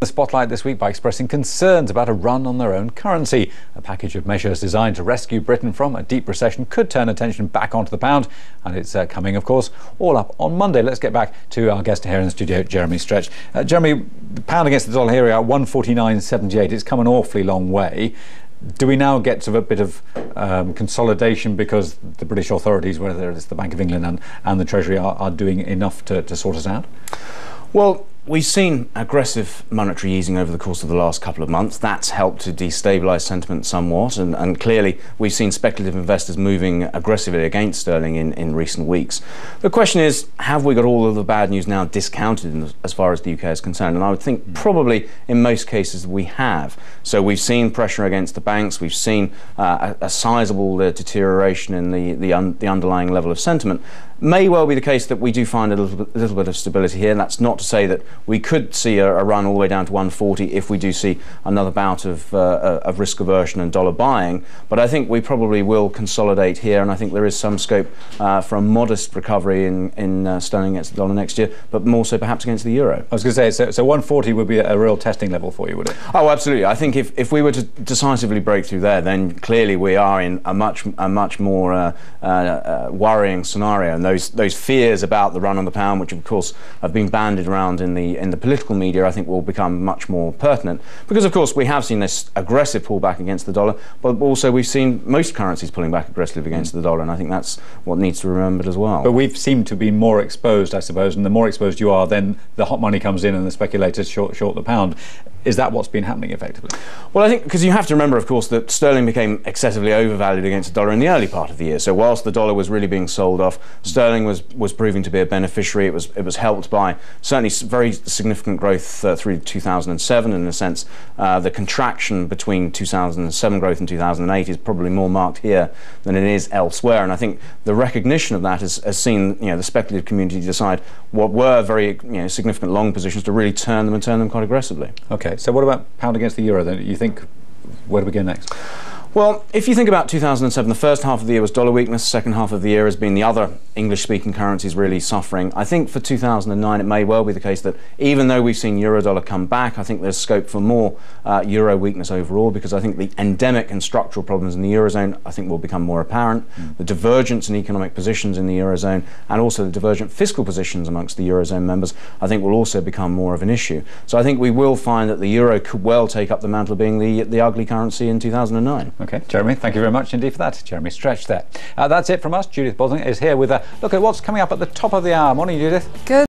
The spotlight this week by expressing concerns about a run on their own currency. A package of measures designed to rescue Britain from a deep recession could turn attention back onto the pound, and it's coming, of course, all up on Monday. Let's get back to our guest here in the studio, Jeremy Stretch. Jeremy, the pound against the dollar here at 149.78. It's come an awfully long way. Do we now get to a bit of consolidation because the British authorities, whether it's the Bank of England and the Treasury, are doing enough to sort us out? Well, we've seen aggressive monetary easing over the course of the last couple of months. That's helped to destabilise sentiment somewhat, and clearly we've seen speculative investors moving aggressively against sterling in recent weeks. The question is, have we got all of the bad news now discounted as far as the UK is concerned? And I would think probably in most cases we have. So we've seen pressure against the banks, we've seen a sizable deterioration in the underlying level of sentiment. May well be the case that we do find a little bit of stability here. And that's not to say that we could see a run all the way down to 140 if we do see another bout of risk aversion and dollar buying. But I think we probably will consolidate here, and I think there is some scope for a modest recovery in sterling against the dollar next year, but more so perhaps against the euro. I was going to say, so 140 would be a real testing level for you, would it? Oh, absolutely. I think if we were to decisively break through there, then clearly we are in a much more worrying scenario. And those fears about the run on the pound, which of course have been bandied around in the political media, I think will become much more pertinent, because of course we have seen this aggressive pullback against the dollar, but also we've seen most currencies pulling back aggressively against the dollar, and I think that's what needs to be remembered as well. But we've seemed to be more exposed, I suppose, and the more exposed you are, then the hot money comes in and the speculators short the pound. Is that what's been happening effectively? Well, I think because you have to remember, of course, that sterling became excessively overvalued against the dollar in the early part of the year. So whilst the dollar was really being sold off, sterling was proving to be a beneficiary. It was helped by certainly very significant growth through 2007. In a sense, the contraction between 2007 growth and 2008 is probably more marked here than it is elsewhere. And I think the recognition of that has seen the speculative community decide what were very significant long positions to really turn them quite aggressively. Okay. So what about pound against the euro then? You think, where do we go next? Well, if you think about 2007, the first half of the year was dollar weakness, the second half of the year has been the other English-speaking currencies really suffering. I think for 2009 it may well be the case that even though we've seen euro-dollar come back, I think there's scope for more euro weakness overall, because I think the endemic and structural problems in the eurozone I think will become more apparent. The divergence in economic positions in the eurozone and also the divergent fiscal positions amongst the eurozone members I think will also become more of an issue. So I think we will find that the euro could well take up the mantle of being the ugly currency in 2009. Okay, Jeremy, thank you very much indeed for that. Jeremy Stretch there. That's it from us. Judith Bosling is here with a look at what's coming up at the top of the hour. Morning, Judith. Good.